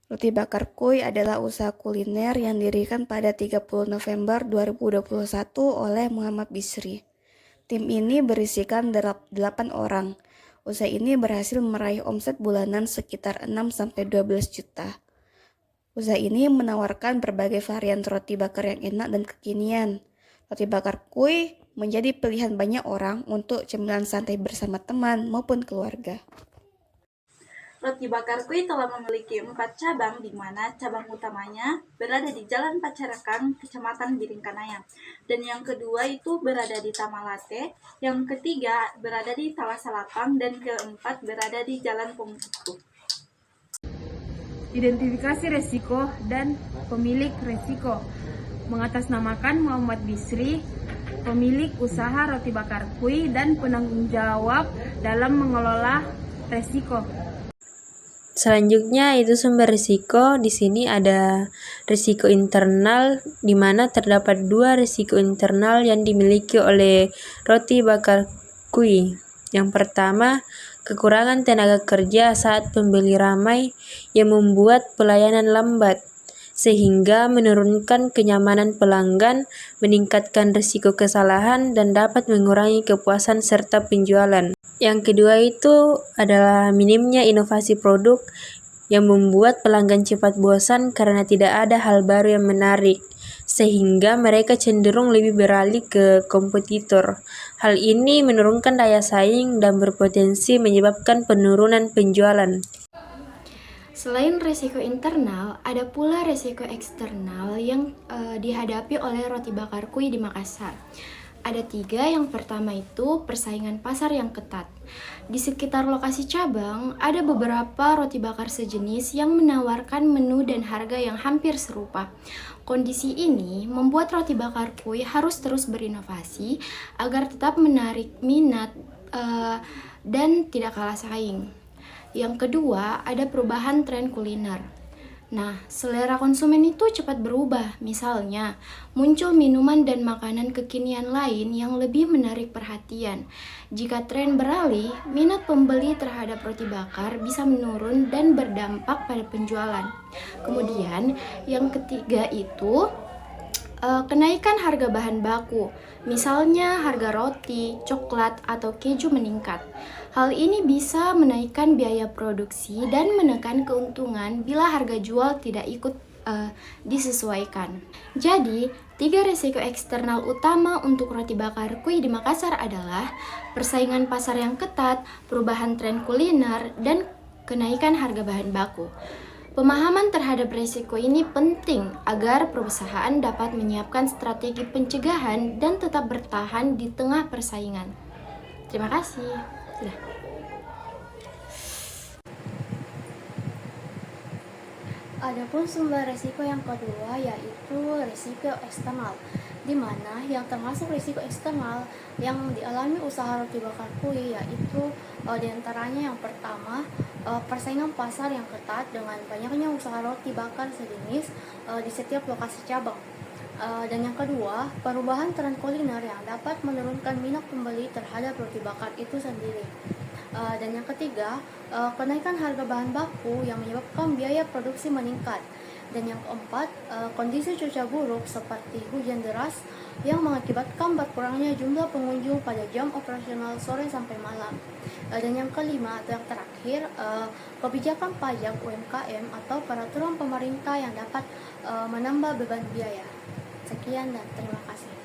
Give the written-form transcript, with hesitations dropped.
Roti Bakar Kuy adalah usaha kuliner yang didirikan pada 30 November 2021 oleh Muhammad Bisri. Tim ini berisikan 8 orang. Usaha ini berhasil meraih omset bulanan sekitar 6-12 juta. Usaha ini menawarkan berbagai varian roti bakar yang enak dan kekinian. Roti bakar kuy menjadi pilihan banyak orang untuk cemilan santai bersama teman maupun keluarga. Roti Bakar Kuy telah memiliki 4 cabang, di mana cabang utamanya berada di Jalan Pacarakan, Kecamatan Giringkanaya. Dan yang kedua itu berada di Tamalate, yang ketiga berada di Talasalapang, dan keempat berada di Jalan Pengkutu. Identifikasi resiko dan pemilik resiko. Mengatasnamakan Muhammad Bisri, pemilik usaha Roti Bakar Kuy dan penanggung jawab dalam mengelola resiko. Selanjutnya itu sumber risiko. Di sini ada risiko internal, di mana terdapat 2 risiko internal yang dimiliki oleh Roti Bakar Kuy. Yang pertama, kekurangan tenaga kerja saat pembeli ramai yang membuat pelayanan lambat, sehingga menurunkan kenyamanan pelanggan, meningkatkan risiko kesalahan, dan dapat mengurangi kepuasan serta penjualan. Yang kedua itu adalah minimnya inovasi produk yang membuat pelanggan cepat bosan karena tidak ada hal baru yang menarik, sehingga mereka cenderung lebih beralih ke kompetitor. Hal ini menurunkan daya saing dan berpotensi menyebabkan penurunan penjualan. Selain resiko internal, ada pula resiko eksternal yang dihadapi oleh Roti Bakar Kuy di Makassar. Ada 3, yang pertama itu persaingan pasar yang ketat. Di sekitar lokasi cabang, ada beberapa roti bakar sejenis yang menawarkan menu dan harga yang hampir serupa. Kondisi ini membuat Roti Bakar Kuy harus terus berinovasi agar tetap menarik minat dan tidak kalah saing. Yang kedua, ada perubahan tren kuliner. Nah, selera konsumen itu cepat berubah. Misalnya, muncul minuman dan makanan kekinian lain yang lebih menarik perhatian. Jika tren beralih, minat pembeli terhadap roti bakar bisa menurun dan berdampak pada penjualan. Kemudian, yang ketiga itu kenaikan harga bahan baku, misalnya harga roti, coklat, atau keju meningkat. Hal ini bisa menaikkan biaya produksi dan menekan keuntungan bila harga jual tidak ikut disesuaikan. Jadi, 3 risiko eksternal utama untuk Roti Bakar Kuy di Makassar adalah persaingan pasar yang ketat, perubahan tren kuliner, dan kenaikan harga bahan baku. Pemahaman terhadap risiko ini penting agar perusahaan dapat menyiapkan strategi pencegahan dan tetap bertahan di tengah persaingan. Terima kasih. Sudah. Adapun sumber risiko yang kedua yaitu risiko eksternal, di mana yang termasuk risiko eksternal yang dialami usaha Roti Bakar Kuy yaitu diantaranya yang pertama persaingan pasar yang ketat dengan banyaknya usaha roti bakar sejenis di setiap lokasi cabang. Dan yang kedua, perubahan tren kuliner yang dapat menurunkan minat pembeli terhadap roti bakar itu sendiri. Dan yang ketiga, kenaikan harga bahan baku yang menyebabkan biaya produksi meningkat. Dan yang keempat, kondisi cuaca buruk seperti hujan deras yang mengakibatkan berkurangnya jumlah pengunjung pada jam operasional sore sampai malam. Dan yang kelima atau yang terakhir, kebijakan pajak UMKM atau peraturan pemerintah yang dapat menambah beban biaya. Sekian dan terima kasih.